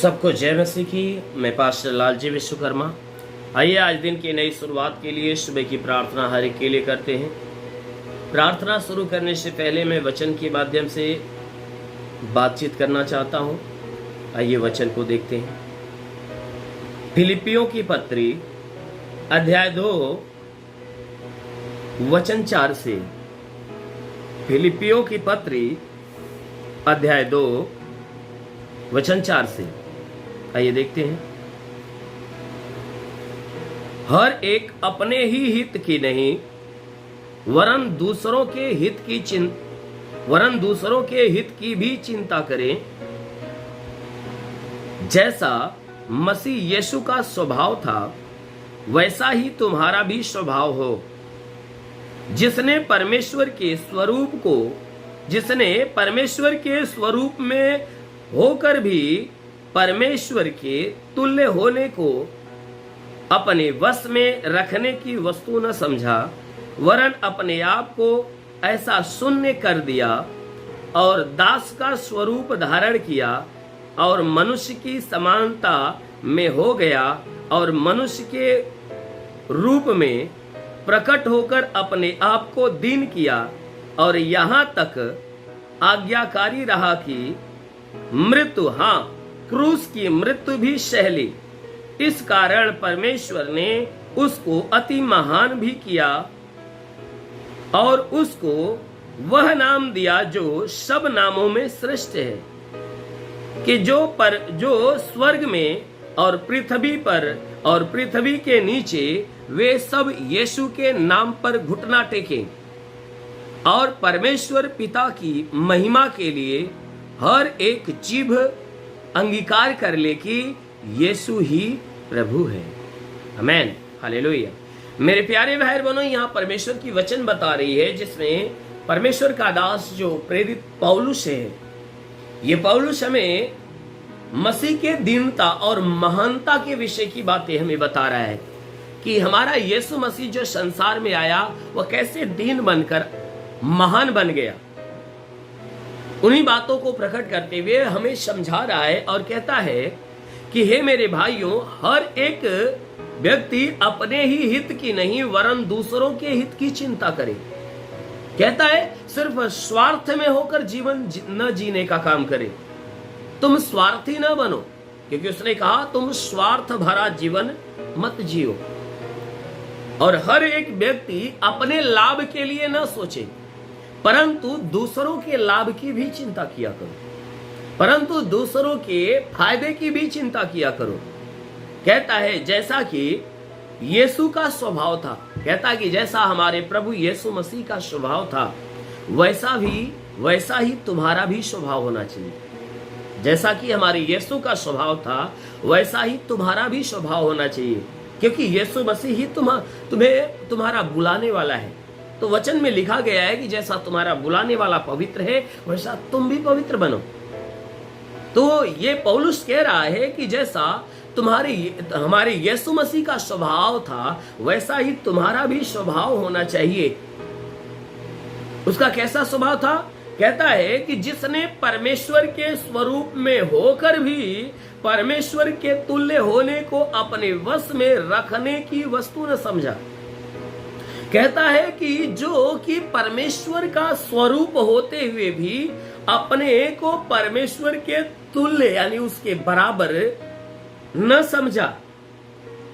सबको जय मसीह की। मैं पास्टर लालजी विश्वकर्मा। आइए आज दिन की नई शुरुआत के लिए सुबह की प्रार्थना हर एक के लिए करते हैं। प्रार्थना शुरू करने से पहले मैं वचन के माध्यम से बातचीत करना चाहता हूं। आइए वचन को देखते हैं। फिलिपियों की पत्री अध्याय 2 वचन 4 से। फिलिपियों की पत्री अध्याय 2 वचन 4 से। आइए देखते हैं। हर एक अपने ही हित की नहीं वरन दूसरों के हित की भी चिंता करें, जैसा मसीह यीशु का स्वभाव था वैसा ही तुम्हारा भी स्वभाव हो, जिसने परमेश्वर के स्वरूप में होकर भी परमेश्वर के तुल्य होने को अपने वश में रखने की वस्तु न समझा, वरन अपने आप को ऐसा शून्य कर दिया और दास का स्वरूप धारण किया और मनुष्य की समानता में हो गया और मनुष्य के रूप में प्रकट होकर अपने आप को दीन किया और यहाँ तक आज्ञाकारी रहा कि मृत्यु, क्रूस की मृत्यु भी सह ली। इस कारण परमेश्वर ने उसको अति महान भी किया और उसको वह नाम दिया जो सब नामों में श्रेष्ठ है, कि जो स्वर्ग में और पृथ्वी पर और पृथ्वी के नीचे वे सब यीशु के नाम पर घुटना टेकें और परमेश्वर पिता की महिमा के लिए हर एक जीभ अंगीकार कर ले कि यीशु ही प्रभु है। आमेन, हालेलुया। मेरे प्यारे भाई बहनों, यहाँ परमेश्वर की वचन बता रही है जिसमें परमेश्वर का दास जो प्रेरित पौलुस है, ये पौलुस हमें मसीह के दीनता और महानता के विषय की बातें हमें बता रहा है कि हमारा यीशु मसीह जो संसार में आया वह कैसे दीन बनकर महान बन गया। उन्हीं बातों को प्रकट करते हुए हमें समझा रहा है और कहता है कि हे मेरे भाइयों, हर एक व्यक्ति अपने ही हित की नहीं वरन दूसरों के हित की चिंता करे। कहता है सिर्फ स्वार्थ में होकर जीवन न जीने का काम करे। तुम स्वार्थी न बनो, क्योंकि उसने कहा तुम स्वार्थ भरा जीवन मत जियो। और हर एक व्यक्ति अपने लाभ के लिए न सोचे, परंतु दूसरों के लाभ की भी चिंता किया करो, परंतु दूसरों के फायदे की भी चिंता किया करो। कहता है जैसा कि यीशु का स्वभाव था, कहता है कि जैसा हमारे प्रभु यीशु मसीह का स्वभाव था वैसा ही तुम्हारा भी स्वभाव होना चाहिए। जैसा कि हमारे यीशु का स्वभाव था वैसा ही तुम्हारा भी स्वभाव होना चाहिए, क्योंकि यीशु मसीह ही तुम्हारा बुलाने वाला है। तो वचन में लिखा गया है कि जैसा तुम्हारा बुलाने वाला पवित्र है वैसा तुम भी पवित्र बनो। तो ये पौलुस कह रहा है कि जैसा हमारे यीशु मसीह का स्वभाव था वैसा ही तुम्हारा भी स्वभाव होना चाहिए। उसका कैसा स्वभाव था? कहता है कि जिसने परमेश्वर के स्वरूप में होकर भी परमेश्वर के तुल्य होने को अपने वश में रखने की वस्तु न समझा। कहता है कि जो कि परमेश्वर का स्वरूप होते हुए भी अपने को परमेश्वर के तुल्य यानी उसके बराबर न समझा।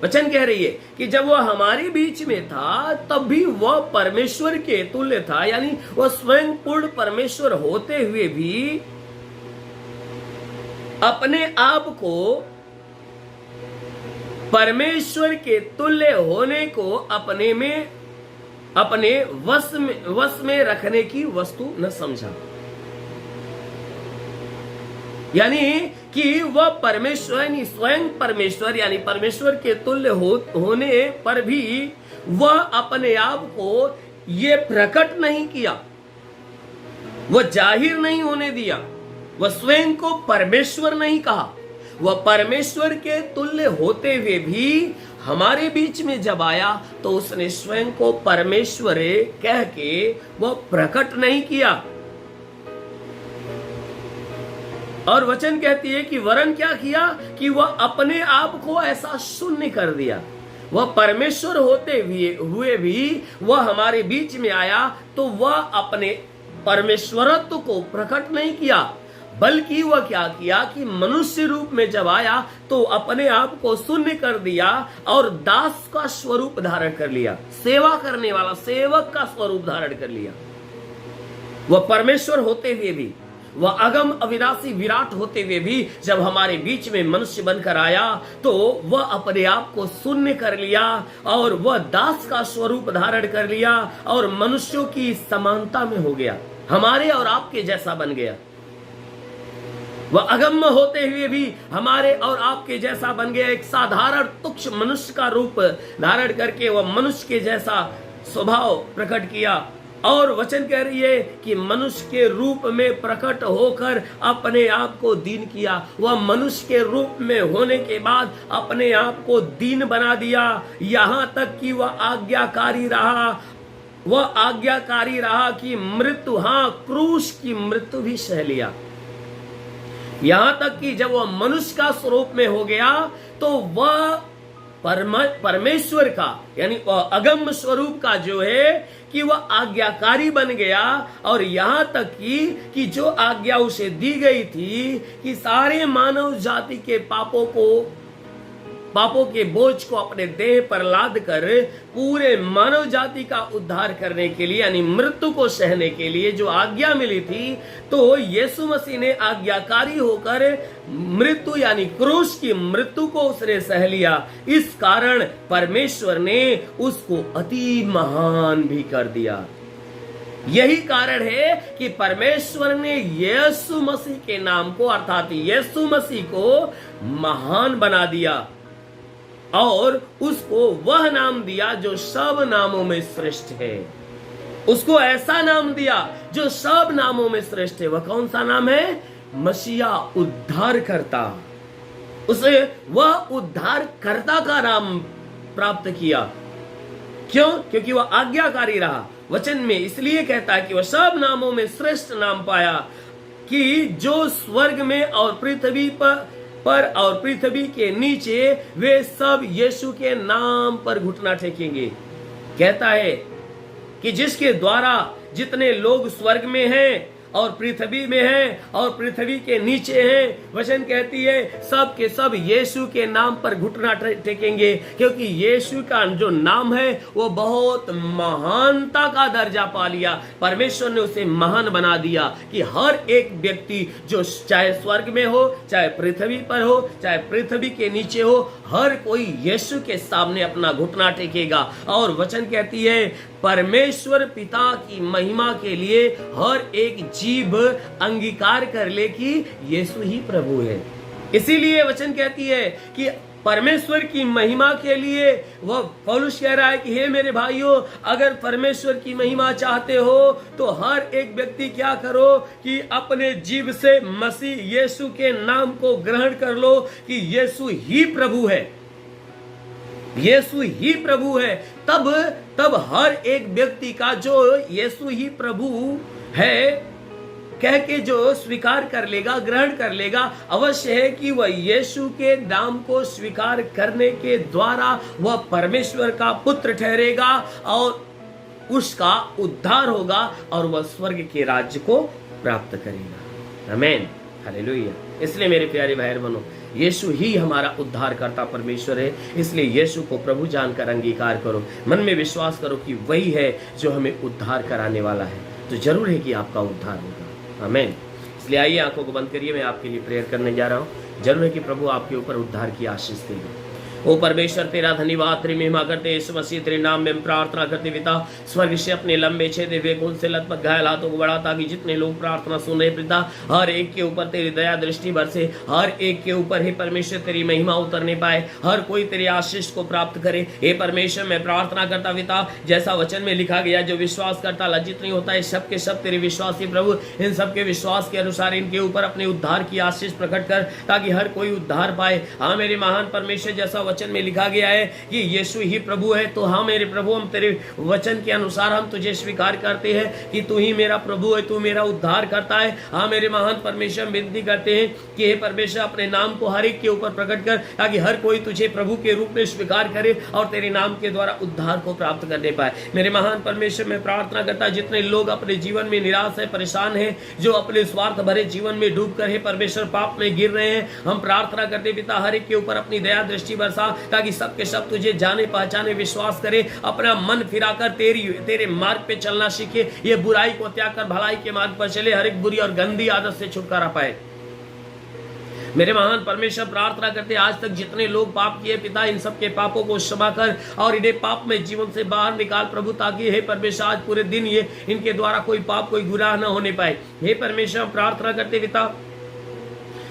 वचन कह रही है कि जब वह हमारे बीच में था तब भी वह परमेश्वर के तुल्य था, यानी वह स्वयं पूर्ण परमेश्वर होते हुए भी अपने आप को परमेश्वर के तुल्य होने को अपने वश में रखने की वस्तु न समझा। यानी कि वह परमेश्वर यानी स्वयं परमेश्वर यानी परमेश्वर के तुल्य होने पर भी वह अपने आप को ये प्रकट नहीं किया, वह जाहिर नहीं होने दिया, वह स्वयं को परमेश्वर नहीं कहा। वह परमेश्वर के तुल्य होते हुए भी हमारे बीच में जब आया तो उसने स्वयं को परमेश्वर कह के वह प्रकट नहीं किया। और वचन कहती है कि वरन क्या किया कि वह अपने आप को ऐसा शून्य कर दिया। वह परमेश्वर होते हुए भी वह हमारे बीच में आया तो वह अपने परमेश्वरत्व को प्रकट नहीं किया, बल्कि वह क्या किया कि मनुष्य रूप में जब आया तो अपने आप को शून्य कर दिया और दास का स्वरूप धारण कर लिया, सेवा करने वाला सेवक का स्वरूप धारण कर लिया। वह परमेश्वर होते हुए भी, वह अगम अविनाशी विराट होते हुए भी जब हमारे बीच में मनुष्य बनकर आया तो वह अपने आप को शून्य कर लिया और वह दास का स्वरूप धारण कर लिया और मनुष्यों की समानता में हो गया, हमारे और आपके जैसा बन गया। वह अगम्य होते हुए भी हमारे और आपके जैसा बन गया, एक साधारण तुच्छ मनुष्य का रूप धारण करके वह मनुष्य के जैसा स्वभाव प्रकट किया। और वचन कह रही है कि मनुष्य के रूप में प्रकट होकर अपने आप को दीन किया। वह मनुष्य के रूप में होने के बाद अपने आप को दीन बना दिया, यहां तक कि वह आज्ञाकारी रहा। वह आज्ञाकारी रहा कि मृत्यु, हाँ, क्रूस की मृत्यु भी सह लिया। यहां तक कि जब वह मनुष्य का स्वरूप में हो गया तो वह परमेश्वर का यानी अगम्य स्वरूप का जो है कि वह आज्ञाकारी बन गया। और यहां तक कि जो आज्ञा उसे दी गई थी कि सारे मानव जाति के पापों के बोझ को अपने देह पर लाद कर पूरे मानव जाति का उद्धार करने के लिए यानी मृत्यु को सहने के लिए जो आज्ञा मिली थी, तो यीशु मसीह ने आज्ञाकारी होकर मृत्यु यानी क्रूस की मृत्यु को उसने सह लिया। इस कारण परमेश्वर ने उसको अति महान भी कर दिया। यही कारण है कि परमेश्वर ने यीशु मसीह के नाम को अर्थात यीशु मसीह को महान बना दिया और उसको वह नाम दिया जो सब नामों में श्रेष्ठ है। उसको ऐसा नाम दिया जो सब नामों में श्रेष्ठ है। वह कौन सा नाम है? मसीहा, उद्धारकर्ता। उसे वह उद्धारकर्ता का नाम प्राप्त किया। क्यों? क्योंकि वह आज्ञाकारी रहा। वचन में इसलिए कहता है कि वह सब नामों में श्रेष्ठ नाम पाया कि जो स्वर्ग में और पृथ्वी पर और पृथ्वी के नीचे वे सब यीशु के नाम पर घुटना टेकेंगे। कहता है कि जिसके द्वारा जितने लोग स्वर्ग में हैं और पृथ्वी में हैं और पृथ्वी के नीचे हैं, वचन कहती है सब के सब यीशु के नाम पर घुटना टेकेंगे, क्योंकि यीशु का जो नाम है वो बहुत महानता का दर्जा पा लिया। परमेश्वर ने उसे महान बना दिया कि हर एक व्यक्ति जो चाहे स्वर्ग में हो, चाहे पृथ्वी पर हो, चाहे पृथ्वी के नीचे हो, हर कोई यीशु के सामने अपना घुटना टेकेगा। और वचन कहती है परमेश्वर पिता की महिमा के लिए हर एक जीभ अंगीकार कर ले कि यीशु ही प्रभु है। इसीलिए वचन कहती है कि परमेश्वर की महिमा के लिए वह पौलुस कह रहा है कि हे मेरे भाइयों, अगर परमेश्वर की महिमा चाहते हो तो हर एक व्यक्ति क्या करो कि अपने जीभ से मसीह यीशु के नाम को ग्रहण कर लो कि यीशु ही प्रभु है, यीशु ही प्रभु है। तब हर एक व्यक्ति का जो यीशु ही प्रभु है कह के जो स्वीकार कर लेगा, ग्रहण कर लेगा, अवश्य है कि वह यीशु के नाम को स्वीकार करने के द्वारा वह परमेश्वर का पुत्र ठहरेगा और उसका उद्धार होगा और वह स्वर्ग के राज्य को प्राप्त करेगा। आमीन, हालेलुया। इसलिए मेरे प्यारे भाई बहनों, यीशु ही हमारा उद्धार करता परमेश्वर है। इसलिए यीशु को प्रभु जानकर अंगीकार करो, मन में विश्वास करो कि वही है जो हमें उद्धार कराने वाला है, तो जरूर है कि आपका उद्धार होगा। आमीन। इसलिए आइए आंखों को बंद करिए, मैं आपके लिए प्रेयर करने जा रहा हूँ। जरूर है कि प्रभु आपके ऊपर उद्धार की आशीष देगा। ओ परमेश्वर तेरा धन्यवाद, तेरी महिमा करते यीशु मसीह, तेरे नाम में प्रार्थना करते पिता, स्वर्ग से अपने लंबे छेदे हुए खून से लथपथ घायल हाथों को बढ़ा, ताकि जितने लोग प्रार्थना सुन रहे पिता, हर एक के ऊपर तेरी दया दृष्टि बरसे, हर एक के ऊपर हे परमेश्वर तेरी महिमा उतरने पाए, हर कोई तेरी आशीष को प्राप्त करे। हे परमेश्वर मैं प्रार्थना करता पिता, जैसा वचन में लिखा गया, जो विश्वास करता लज्जित नहीं होता है, सब के सब तेरे विश्वासी प्रभु, इन सबके विश्वास के अनुसार इनके ऊपर अपने उद्धार की आशीष प्रकट कर, ताकि हर कोई उद्धार पाए। हाँ मेरे महान परमेश्वर, जैसा वचन में लिखा गया है कि यीशु ही प्रभु है, तो हाँ मेरे प्रभु, हम तेरे वचन के अनुसार हम तुझे स्वीकार करते हैं कि तू ही मेरा प्रभु है, तू मेरा उद्धार करता है। हाँ मेरे महान परमेश्वर, विनती करते हैं कि हे परमेश्वर अपने नाम को हर एक के ऊपर प्रकट कर, ताकि हर कोई तुझे प्रभु के रूप में स्वीकार करे और तेरे नाम के द्वारा उद्धार को प्राप्त करने पाए। मेरे महान परमेश्वर, मैं प्रार्थना करता जितने लोग अपने जीवन में निराश है, परेशान है, जो अपने स्वार्थ भरे जीवन में डूब कर हे परमेश्वर पाप में गिर रहे हैं, हम प्रार्थना करते पिता हर एक के ऊपर अपनी दया दृष्टि बरसा, ताकि सबके सब तुझे जाने पहचाने, विश्वास करे, अपना मन फिराकर तेरे मार्ग पे चलना सीखे, ये बुराई को त्याग कर भलाई के मार्ग पर चले, हर एक बुरी और गंदी आदत से छुटकारा पाए। मेरे महान परमेश्वर, प्रार्थना करते आज तक जितने लोग पाप किए पिता, इन सब के पापों को क्षमा कर और इन्हें पाप में जीवन से बाहर निकाल प्रभु, ताकि हे परमेश्वर आज पूरे दिन ये इनके द्वारा कोई पाप, कोई गुनाह न होने पाए। हे परमेश्वर, प्रार्थना करते पिता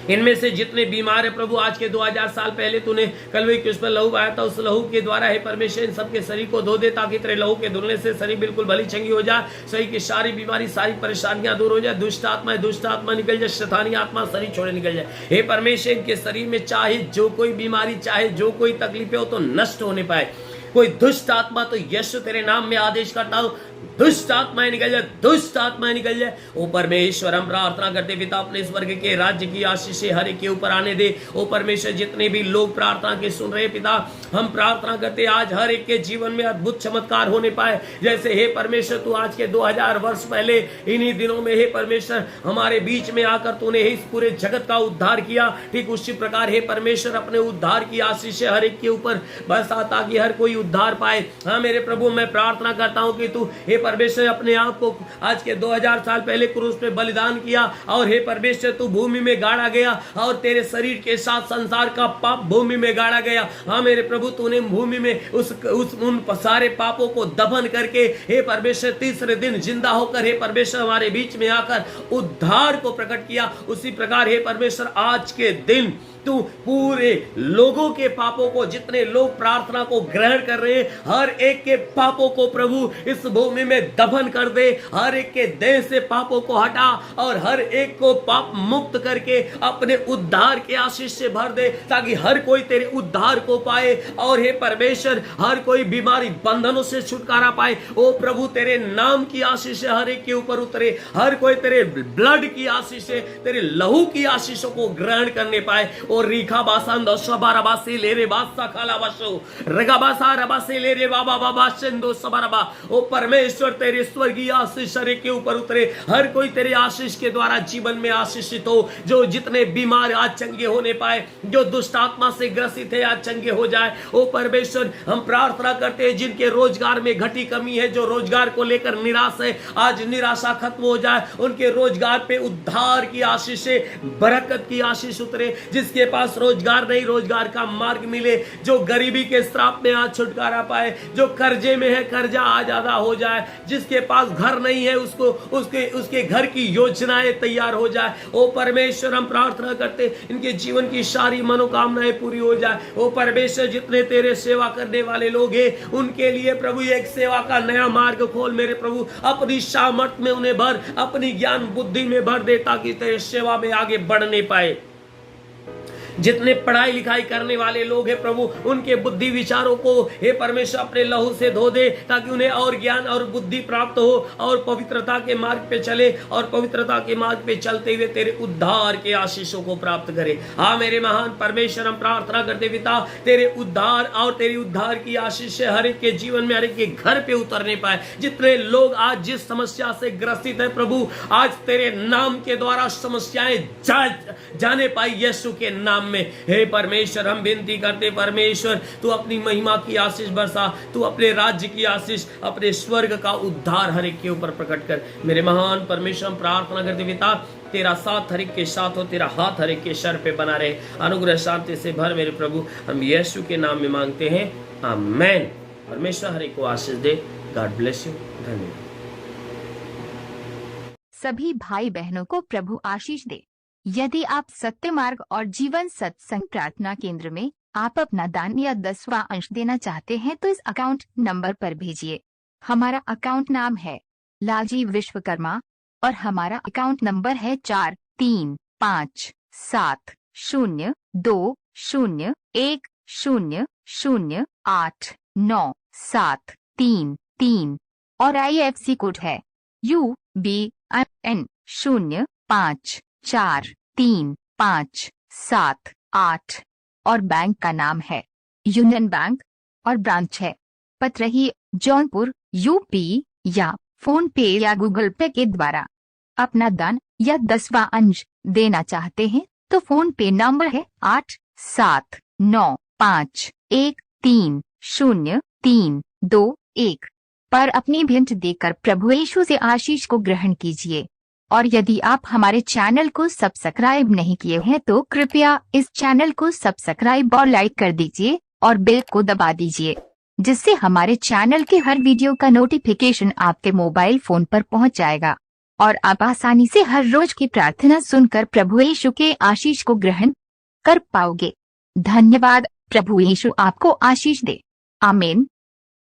इनमें से जितने बीमार है प्रभु, आज के 2000 साल पहले तूने कलवरी क्रूस पर लहू बहाया था, उस लहू के द्वारा हे परमेश्वर इन सबके शरीर को धो दे, ताकि तेरे लहू के धुलने से शरीर बिल्कुल भली चंगी हो जाए, शरीर की सारी बीमारी, सारी परेशानियां दूर हो जाए, दुष्ट आत्मा निकल जाए, शैतानी आत्मा शरीर छोड़े निकल जाए। हे परमेश्वर, इनके शरीर में चाहे जो कोई बीमारी, चाहे जो कोई तकलीफें हो, तो नष्ट होने पाए। कोई दुष्ट आत्मा, तो यीशु तेरे नाम में आदेश करता हूं, दुष्ट आत्माएं निकल जाए, दुष्ट आत्माएं निकल जाए। ओ परमेश्वर, हम प्रार्थना करते पिता अपने स्वर्ग के राज्य की आशीष हर एक के ऊपर आने दे। ओ परमेश्वर, जितने भी लोग प्रार्थना के सुन रहे पिता, हम प्रार्थना करते आज हर एक के जीवन में अद्भुत चमत्कार होने पाए। जैसे हे परमेश्वर तू आज के 2000 वर्ष पहले इन्हीं दिनों में हे परमेश्वर हमारे बीच में आकर तूने इस पूरे जगत का उद्धार किया, ठीक उसी प्रकार हे परमेश्वर अपने उद्धार की आशीष हर एक के ऊपर बरसा, ताकि हर कोई उद्धार पाए। हाँ मेरे प्रभु, मैं प्रार्थना करता हूं कि तू हे परमेश्वर अपने आप को आज के 2000 साल पहले क्रूस पे बलिदान किया, और हे परमेश्वर तू भूमि में गाड़ा गया, और तेरे शरीर के साथ संसार का पाप भूमि में गाड़ा गया। हाँ मेरे प्रभु, तूने भूमि में उन सारे पापों को दफन करके हे परमेश्वर तीसरे दिन जिंदा होकर हे परमेश्वर हमारे बीच में आकर उद्धार को प्रकट किया। उसी प्रकार हे परमेश्वर आज के दिन तू पूरे लोगों के पापों को, जितने लोग प्रार्थना को ग्रहण कर रहे हैं, हर एक के पापों को प्रभु इस भूमि में दफन कर दे, हर एक के देह से पापों को हटा और हर एक को पाप मुक्त करके अपने उद्धार के आशीष से भर दे, ताकि हर कोई तेरे उद्धार को पाए और हे परमेश्वर हर कोई बीमारी बंधनों से छुटकारा पाए। ओ प्रभु, तेरे नाम की आशीष हर एक के ऊपर उतरे, हर कोई तेरे ब्लड की आशीष से, तेरे लहू की आशीषों को ग्रहण करने पाए। और रीखा बासन दोषबारा बासी ले रे बासा खाला बासो रगा बासा रबासी ले रे बाबा बाबा सिंधु सबरबा। ओ परमेश्वर तेरे स्वर्गीय आशीष हर एक के ऊपर उतरे, हर कोई तेरे आशीष के द्वारा जीवन में आशीषित हो। जो जितने बीमार आज चंगे होने पाए, जो दुष्ट आत्मा से ग्रसित है आज चंगे हो जाए। ओ परमेश्वर, हम प्रार्थना करते हैं जिनके रोजगार में घटी कमी है, जो रोजगार को लेकर निराश है, आज निराशा खत्म हो जाए, उनके रोजगार पे उद्धार की आशीष से बरकत की आशीष उतरे। जिसके पास रोजगार नहीं, रोजगार का मार्ग मिले, जो गरीबी के श्राप में आज छुटकारा पाए, जो कर्जे में है कर्जा आज आधा हो जाए, जिसके पास घर नहीं है उसको उसके घर की योजनाएं तैयार हो जाए। ओ परमेश्वर, हम प्रार्थना करते इनके जीवन की सारी मनोकामनाएं पूरी हो जाए। ओ परमेश्वर, जितने तेरे सेवा करने वाले लोग हैं उनके लिए प्रभु एक सेवा का नया मार्ग खोल मेरे प्रभु, अपनी सामर्थ्य में उन्हें भर, अपनी ज्ञान बुद्धि में भर दे, ताकि तेरे सेवा में आगे बढ़ने पाए। जितने पढ़ाई लिखाई करने वाले लोग हैं प्रभु, उनके बुद्धि विचारों को हे परमेश्वर अपने लहू से धो दे, ताकि उन्हें और ज्ञान और बुद्धि प्राप्त हो और पवित्रता के मार्ग पे चले, और पवित्रता के मार्ग पे चलते हुए तेरे उद्धार के आशीषों को प्राप्त करे। हाँ मेरे महान परमेश्वर, हम प्रार्थना करते पिता तेरे उद्धार और तेरी उद्धार की आशीष से हर एक के जीवन में, हर एक के घर पे उतरने पाए। जितने लोग आज जिस समस्या से ग्रसित है प्रभु, आज तेरे नाम के द्वारा समस्याएं जाने पाई यीशु के नाम में। हे परमेश्वर, हम विनती करते परमेश्वर तू अपनी महिमा की आशीष बरसा, तू अपने राज्य की आशीष, अपने स्वर्ग का उद्धार हर एक के ऊपर प्रकट कर। मेरे महान परमेश्वर, हम प्रार्थना करते पिता तेरा साथ हर एक के साथ हो, तेरा हाथ हर एक के सर पे बना रहे, अनुग्रह शांति से भर मेरे प्रभु, हम यीशु के नाम में मांगते हैं, आमेन। परमेश्वर हर एक को आशीष दे। God bless you. धन्यवाद। सभी भाई बहनों को प्रभु आशीष दे। यदि आप सत्य मार्ग और जीवन सत्संग प्रार्थना केंद्र में आप अपना दान या 10वां अंश देना चाहते हैं तो इस अकाउंट नंबर पर भेजिए। हमारा अकाउंट नाम है लालजी विश्वकर्मा और हमारा अकाउंट नंबर है 435770201010। 08973 और IFC कोड है UBIN 054357 और बैंक का नाम है यूनियन बैंक और ब्रांच है पतरही जौनपुर यूपी या फोन पे या गूगल पे के द्वारा अपना दान या 10वां अंश देना चाहते हैं तो फोन पे नंबर है 8795130321 पर अपनी भेंट देकर प्रभु यीशु से आशीष को ग्रहण कीजिए। और यदि आप हमारे चैनल को सब्सक्राइब नहीं किए हैं तो कृपया इस चैनल को सब्सक्राइब और लाइक कर दीजिए और बेल को दबा दीजिए जिससे हमारे चैनल के हर वीडियो का नोटिफिकेशन आपके मोबाइल फोन पर पहुंच जाएगा और आप आसानी से हर रोज की प्रार्थना सुनकर प्रभु यीशु के आशीष को ग्रहण कर पाओगे। धन्यवाद। प्रभु यीशु आपको आशीष दे। आमीन।